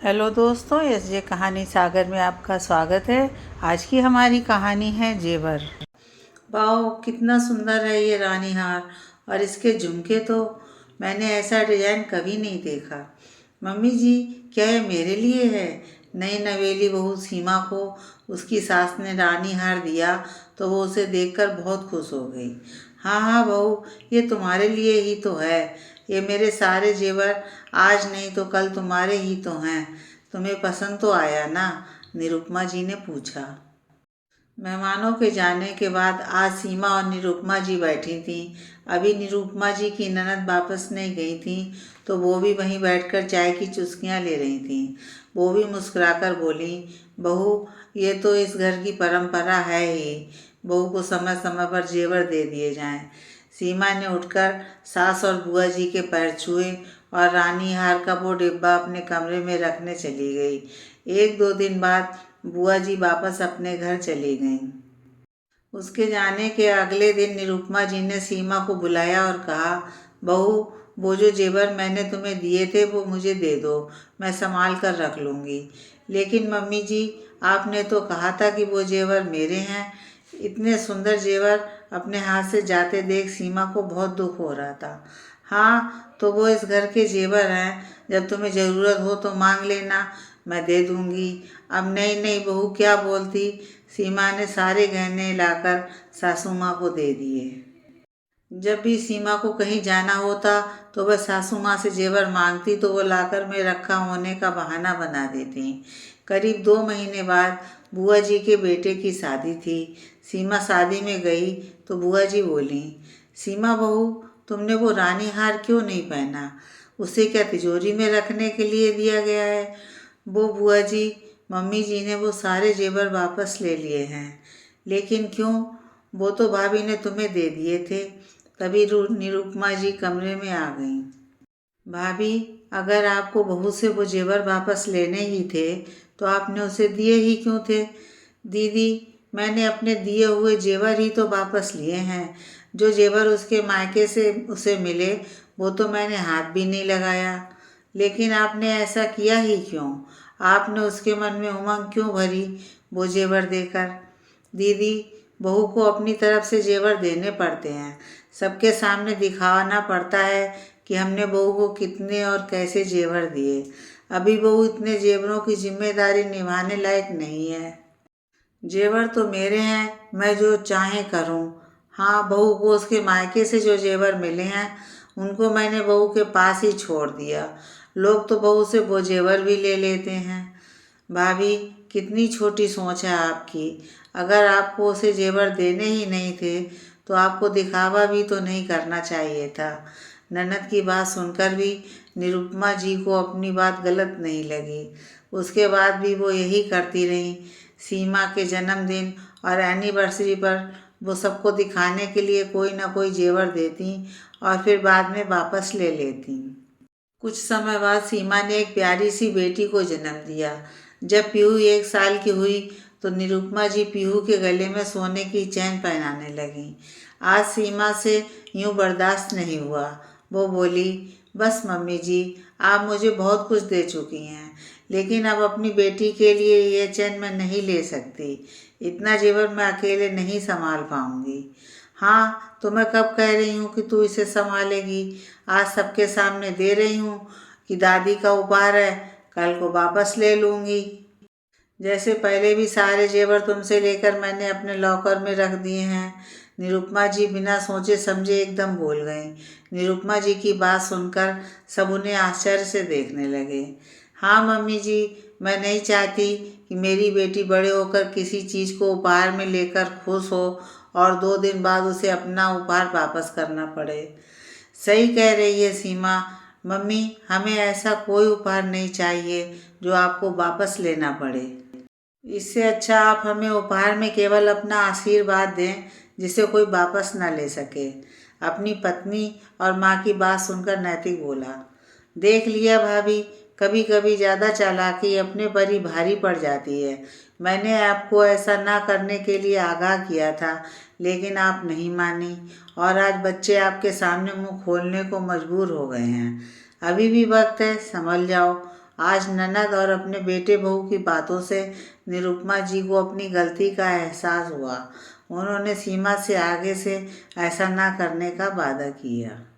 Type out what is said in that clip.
Hello दोस्तों, SJ कहानी सागर में आपका स्वागत है। आज की हमारी कहानी है जेवर। वाओ, कितना सुंदर है ये रानी हार। और इसके झुमके तो मैंने ऐसा डिजाइन कभी नहीं देखा। मम्मी जी, क्या ये मेरे लिए है? नई नवेली बहू सीमा को उसकी सास ने रानी हार दिया तो वो उसे देखकर बहुत खुश हो गई। हाँ हाँ बहू, ये तुम्हारे लिए ही तो है। ये मेरे सारे जेवर आज नहीं तो कल तुम्हारे ही तो हैं। तुम्हें पसंद तो आया ना? निरुपमा जी ने पूछा। मेहमानों के जाने के बाद आज सीमा और निरुपमा जी बैठी थीं। अभी निरुपमा जी की ननद वापस नहीं गई थी तो वो भी वहीं बैठकर चाय की चुस्कियां ले रही थीं। वो भी मुस्कुराकर बोली, बहू, ये तो इस घर की परंपरा है ही। बहू को समय समय पर जेवर दे दिए जाएं। सीमा ने उठकर सास और बुआ जी के पैर छुए और रानी हार का वो डिब्बा अपने कमरे में रखने चली गई। एक दो दिन बाद बुआ जी वापस अपने घर चली गईं। उसके जाने के अगले दिन निरुपमा जी ने सीमा को बुलाया और कहा, बहू, वो जो जेवर मैंने तुम्हें दिए थे वो मुझे दे दो, मैं संभाल कर रख लूँगी। लेकिन मम्मी जी, आपने तो कहा था कि वो जेवर मेरे हैं। इतने सुंदर जेवर अपने हाथ से जाते देख सीमा को बहुत दुख हो रहा था। हाँ, तो वो इस घर के जेवर हैं। जब तुम्हें ज़रूरत हो तो मांग लेना, मैं दे दूँगी। अब नहीं नहीं बहू, क्या बोलती? सीमा ने सारे गहने लाकर सासू माँ को दे दिए। जब भी सीमा को कहीं जाना होता तो वह सासू माँ से जेवर मांगती तो वो लाकर में रखा होने का बहाना बना देती। करीब 2 महीने बाद बुआ जी के बेटे की शादी थी। सीमा शादी में गई तो बुआ जी बोली, सीमा बहू, तुमने वो रानी हार क्यों नहीं पहना? उसे क्या तिजोरी में रखने के लिए दिया गया है? वो बुआ जी, मम्मी जी ने वो सारे जेवर वापस ले लिए हैं। लेकिन क्यों? वो तो भाभी ने तुम्हें दे दिए थे। तभी निरुपमा जी कमरे में आ गईं। भाभी, अगर आपको बहू से वो जेवर वापस लेने ही थे तो आपने उसे दिए ही क्यों थे? दीदी, मैंने अपने दिए हुए जेवर ही तो वापस लिए हैं। जो जेवर उसके मायके से उसे मिले वो तो मैंने हाथ भी नहीं लगाया। लेकिन आपने ऐसा किया ही क्यों? आपने उसके मन में उमंग क्यों भरी वो जेवर देकर? दीदी, बहू को अपनी तरफ से जेवर देने पड़ते हैं। सबके सामने दिखाना पड़ता है कि हमने बहू को कितने और कैसे जेवर दिए। अभी बहू इतने जेवरों की जिम्मेदारी निभाने लायक नहीं है। जेवर तो मेरे हैं, मैं जो चाहे करूं। हाँ, बहू को उसके मायके से जो जेवर मिले हैं उनको मैंने बहू के पास ही छोड़ दिया। लोग तो बहू से वो जेवर भी ले लेते हैं। भाभी, कितनी छोटी सोच है आपकी। अगर आपको उसे जेवर देने ही नहीं थे तो आपको दिखावा भी तो नहीं करना चाहिए था। ननद की बात सुनकर भी निरुपमा जी को अपनी बात गलत नहीं लगी। उसके बाद भी वो यही करती रहीं। सीमा के जन्मदिन और एनिवर्सरी पर वो सबको दिखाने के लिए कोई ना कोई जेवर देती और फिर बाद में वापस ले लेती। कुछ समय बाद सीमा ने एक प्यारी सी बेटी को जन्म दिया। जब पीहू 1 साल की हुई तो निरुपमा जी पीहू के गले में सोने की चैन पहनाने लगीं। आज सीमा से यूं बर्दाश्त नहीं हुआ। वो बोली, बस मम्मी जी, आप मुझे बहुत कुछ दे चुकी हैं, लेकिन अब अपनी बेटी के लिए ये चैन मैं नहीं ले सकती। इतना जेवर मैं अकेले नहीं संभाल पाऊंगी। हाँ, तो मैं कब कह रही हूँ कि तू इसे संभालेगी? आज सबके सामने दे रही हूँ कि दादी का उपहार है, कल को वापस ले लूँगी। जैसे पहले भी सारे जेवर तुमसे लेकर मैंने अपने लॉकर में रख दिए हैं। निरुपमा जी बिना सोचे समझे एकदम बोल गईं। निरुपमा जी की बात सुनकर सब उन्हें आश्चर्य से देखने लगे। हाँ मम्मी जी, मैं नहीं चाहती कि मेरी बेटी बड़े होकर किसी चीज़ को उपहार में लेकर खुश हो और 2 दिन बाद उसे अपना उपहार वापस करना पड़े। सही कह रही है सीमा। मम्मी, हमें ऐसा कोई उपहार नहीं चाहिए जो आपको वापस लेना पड़े। इससे अच्छा आप हमें उपहार में केवल अपना आशीर्वाद दें, जिसे कोई वापस ना ले सके। अपनी पत्नी और माँ की बात सुनकर नैतिक बोला, देख लिया भाभी, कभी कभी ज़्यादा चालाकी अपने पर ही भारी पड़ जाती है। मैंने आपको ऐसा ना करने के लिए आगाह किया था, लेकिन आप नहीं मानी और आज बच्चे आपके सामने मुंह खोलने को मजबूर हो गए हैं। अभी भी वक्त है, संभल जाओ। आज ननद और अपने बेटे बहू की बातों से निरुपमा जी को अपनी गलती का एहसास हुआ। उन्होंने सीमा से आगे से ऐसा ना करने का वादा किया।